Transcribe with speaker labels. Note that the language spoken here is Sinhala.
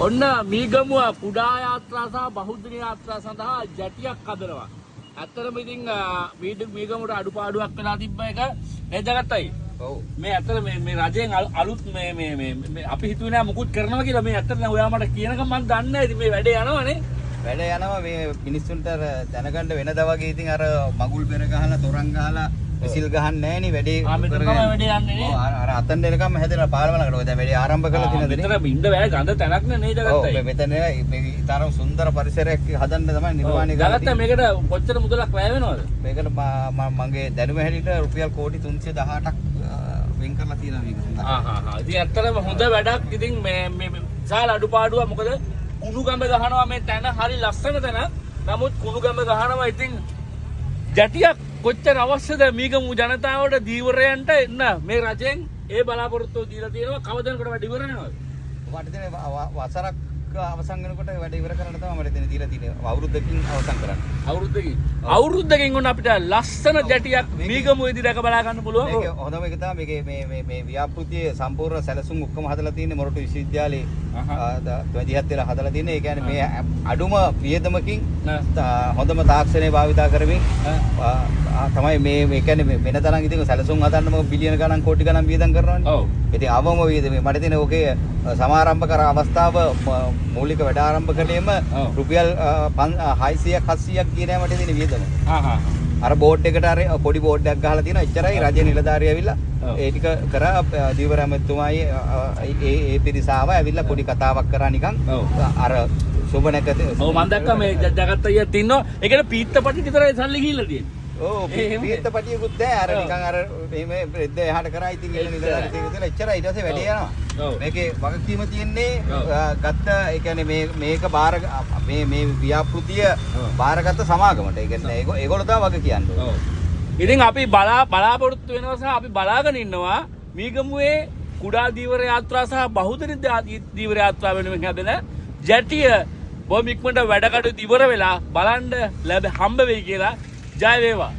Speaker 1: ඔන්න මීගමුව කුඩා යාත්‍රා සහ බහුදින යාත්‍රා සඳහා ජැටියක් හදනවා. ඇත්තටම ඉතින් මීගමුවට අඩුපාඩුවක් වෙලා තිබ්බ එක වැදගත්යි. ඔව්. මේ ඇත්තට මේ රජයෙන් අලුත් මේ අපි හිතුවේ නෑ මුකුත් කරනවා කියලා. මේ ඇත්තට නෑ ඔයා මට කියනකම් මම දන්නේ නෑ. ඉතින් මේ වැඩේ යනවනේ.
Speaker 2: වැඩ යනවා මේ මිනිස්සුන්ට දැනගන්න වෙනදා වගේ ඉතින් අර මගුල් බෙර ගහලා තොරන් ගහලා විසිල් ගහන්නේ නැහැ නේ වැඩේ.
Speaker 1: මෙතන තමයි වැඩේ යන්නේ නේ.
Speaker 2: අර අතන් දෙනකම් හැදෙනවා පාලමලකට. ඔය දැන් වැඩේ ආරම්භ කළා තියෙන දේ.
Speaker 1: මෙතන ඉන්න බෑ ගඳ තැනක් නේ නේද ගත්තයි.
Speaker 2: ඔව් මෙතන මේ තරම් සුන්දර පරිසරයක් හදන්න තමයි නිර්මාණය කරලා
Speaker 1: තියෙන්නේ. මේකට කොච්චර මුදලක් වැය වෙනවද?
Speaker 2: මේකට මගේ දැනුම හැටියට රුපියල් කෝටි 318ක් වෙන් කරලා තියෙනවා මේක සඳහා.
Speaker 1: ඉතින් ඇත්තටම හොඳ වැඩක්. ඉතින් මේ විශාල අඩුපාඩුවක්. මොකද කුණු ගඹ ගහනවා මේ තැන හරි ලස්සන තැන. නමුත් කුණු ගඹ ගහනවා ඉතින් ජැටියක් කොච්චර අවශ්‍යද මීගමු ජනතාවට දීවරයන්ට එන්න මේ රජෙන් ඒ බලාපොරොත්තු දීලා තියෙනවා. කවදානකට වැඩ ඉවර වෙනවද?
Speaker 2: මට දෙන වසරක් අවසන් වෙනකොට වැඩ ඉවර කරන්න තමයි මට දෙන දීලා තියෙන්නේ. අවුරුද්දකින් අවසන් කරන්න. අවුරුද්දකින් උන් අපිට ලස්සන ජැටියක් මීගමුවේදී දැක බලා ගන්න පුළුවන්. මේක හොඳම එක තමයි මේ ව්‍යාපෘතියේ සම්පූර්ණ සැලසුම් ඔක්කොම හදලා තියෙන්නේ මොරටු විශ්වවිද්‍යාලයේ 27 වෙලා හදලා තියෙන්නේ. ඒ කියන්නේ මේ අඩුම වියදමකින් හොඳම තාක්ෂණය භාවිතා කරමින් තමයි මේ කියන්නේ වෙන තරම් ඉතින් සැලසුම් හදන්නම බිලියන ගණන් කෝටි ගණන් වියදම් කරනවානේ. ඔව්. ඉතින් අවම වියදම මට තියෙන ඔකේ සමාරම්භ කර අවස්ථාව මූලික වැඩ ආරම්භ කළේම රුපියල් 600ක් 700ක් කියන මට තියෙන වියදම. අර බෝඩ් එකට අර පොඩි බෝඩ් එකක් ගහලා තියෙනවා. එච්චරයි රජයේ නිලධාරිය ඇවිල්ලා ඒ ටික කරා දීවර ඇමතුමායි ඒ පිරිස ආවා. ඇවිල්ලා පොඩි කතාවක් කරා නිකන්. අර සුබ නැකත.
Speaker 1: ඔව් මම දැක්කා මේ ජගත්ත අයියා තින්නවා. ඒකට පීත්තපටි විතරයි සල්ලි ගිහිල්ලා තියෙන්නේ.
Speaker 2: ඕ පීත්තපටියකුත් නැහැ. අර නිකන් අර මේ රෙද්ද එහාට කරා ඉතින් ඉන්න නිලධාරිය ටික ඉතලා එච්චරයි. ඊට පස්සේ වැඩේ යනවා. මේකේ වගකීම තියෙන්නේ ගත්ත ඒ කියන්නේ මේක බාර මේ ව්‍යාපෘතිය බාරගත්ත සමාගමට. ඒ කියන්නේ ඒගොල්ලෝ තමයි වග කියන්නේ.
Speaker 1: ඉතින් අපි බලාපොරොත්තු වෙනවා සහ අපි බලාගෙන ඉන්නවා මීගමුවේ කුඩා දීවර යාත්‍රා සහ බහුදර දීවර යාත්‍රා වෙනුවෙන් හැදෙන ජැටිය බොහොම ඉක්මනට වැඩ කටයුතු ඉවර වෙලා බලන්න හම්බ වෙයි කියලා. ජය වේවා.